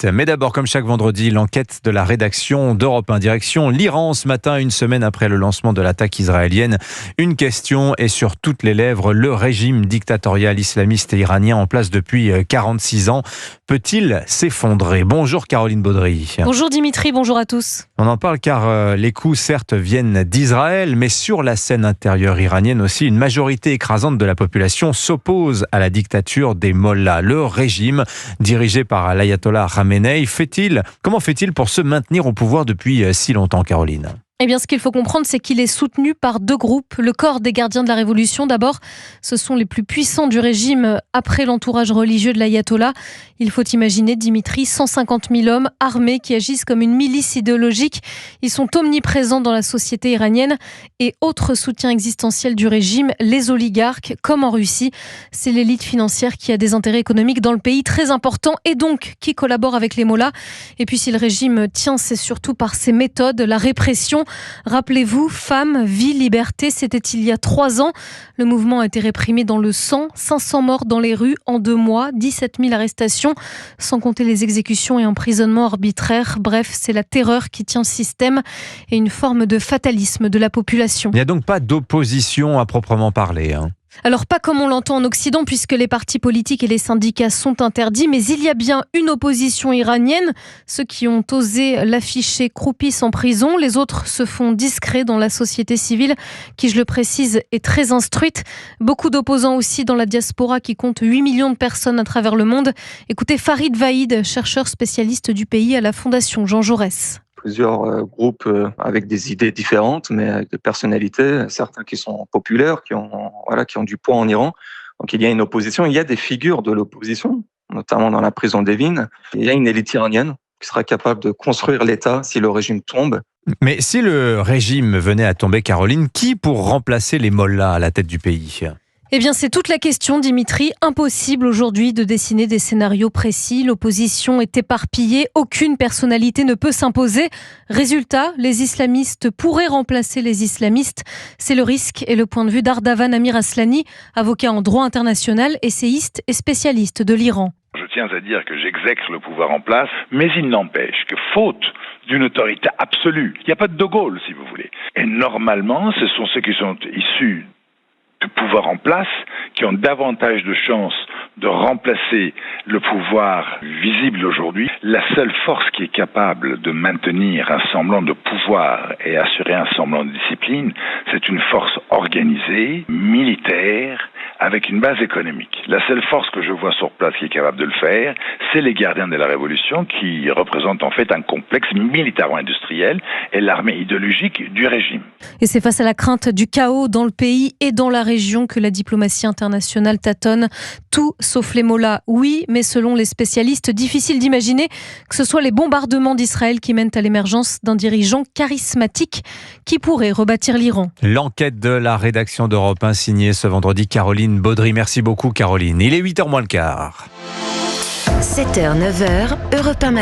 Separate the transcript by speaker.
Speaker 1: suite. Mais d'abord, comme chaque vendredi, l'enquête de la rédaction d'Europe 1 direction l'Iran. Ce matin, une semaine après le lancement de l'attaque israélienne, une question est sur toutes les lèvres. Le régime dictatorial islamiste et iranien en place depuis 46 ans peut-il s'effondrer? Bonjour Caroline Baudry.
Speaker 2: Bonjour Dimitri, bonjour à tous.
Speaker 1: On en parle car les coups certes viennent d'Israël, mais sur la scène intérieure iranienne aussi, une majorité écrasante de la population s'oppose à la dictature des mollahs. Le régime dirigé par l'ayatollah Khamenei comment fait-il pour se maintenir au pouvoir depuis si longtemps, Caroline ?
Speaker 2: Eh bien, ce qu'il faut comprendre, c'est qu'il est soutenu par deux groupes. Le corps des gardiens de la Révolution, d'abord, ce sont les plus puissants du régime après l'entourage religieux de l'ayatollah. Il faut imaginer, Dimitri, 150 000 hommes armés qui agissent comme une milice idéologique. Ils sont omniprésents dans la société iranienne. Et autre soutien existentiel du régime, les oligarques, comme en Russie. C'est l'élite financière qui a des intérêts économiques dans le pays très importants et donc qui collabore avec les mollahs. Et puis si le régime tient, c'est surtout par ses méthodes, la répression. Rappelez-vous, femmes, vie, liberté, c'était il y a 3 ans. Le mouvement a été réprimé dans le sang, 500 morts dans les rues en 2 mois, 17 000 arrestations, sans compter les exécutions et emprisonnements arbitraires. Bref, c'est la terreur qui tient le système et une forme de fatalisme de la population.
Speaker 1: Il n'y a donc pas d'opposition à proprement parler,
Speaker 2: Alors pas comme on l'entend en Occident puisque les partis politiques et les syndicats sont interdits, mais il y a bien une opposition iranienne. Ceux qui ont osé l'afficher croupissent en prison, les autres se font discrets dans la société civile qui, je le précise, est très instruite. Beaucoup d'opposants aussi dans la diaspora qui compte 8 millions de personnes à travers le monde. Écoutez Farid Vaïd, chercheur spécialiste du pays à la Fondation Jean Jaurès.
Speaker 3: Plusieurs groupes avec des idées différentes, mais avec des personnalités, certains qui sont populaires, qui ont du poids en Iran. Donc il y a une opposition, il y a des figures de l'opposition, notamment dans la prison d'Evin. Il y a une élite iranienne qui sera capable de construire l'État si le régime tombe.
Speaker 1: Mais si le régime venait à tomber, Caroline, qui pour remplacer les mollahs à la tête du pays ?
Speaker 2: Eh bien, c'est toute la question, Dimitri. Impossible aujourd'hui de dessiner des scénarios précis. L'opposition est éparpillée. Aucune personnalité ne peut s'imposer. Résultat, les islamistes pourraient remplacer les islamistes. C'est le risque et le point de vue d'Ardavan Amir Aslani, avocat en droit international, essayiste et spécialiste de l'Iran.
Speaker 4: Je tiens à dire que j'exècre le pouvoir en place, mais il n'empêche que faute d'une autorité absolue, il n'y a pas de Gaulle, si vous voulez. Et normalement, ce sont ceux qui sont issus de pouvoir en place, qui ont davantage de chances de remplacer le pouvoir visible aujourd'hui. La seule force qui est capable de maintenir un semblant de pouvoir et assurer un semblant de discipline, c'est une force organisée, militaire, avec une base économique. La seule force que je vois sur place qui est capable de le faire, c'est les gardiens de la Révolution qui représentent en fait un complexe militaro-industriel et l'armée idéologique du régime.
Speaker 2: Et c'est face à la crainte du chaos dans le pays et dans la région que la diplomatie internationale tâtonne. Tout sauf les mollahs, oui, mais selon les spécialistes, difficile d'imaginer que ce soit les bombardements d'Israël qui mènent à l'émergence d'un dirigeant charismatique qui pourrait rebâtir l'Iran.
Speaker 1: L'enquête de la rédaction d'Europe 1 signée ce vendredi Caroline Baudry. Merci beaucoup Caroline. Il est 8h moins le quart.
Speaker 5: 7h, 9h, Europe 1 matin.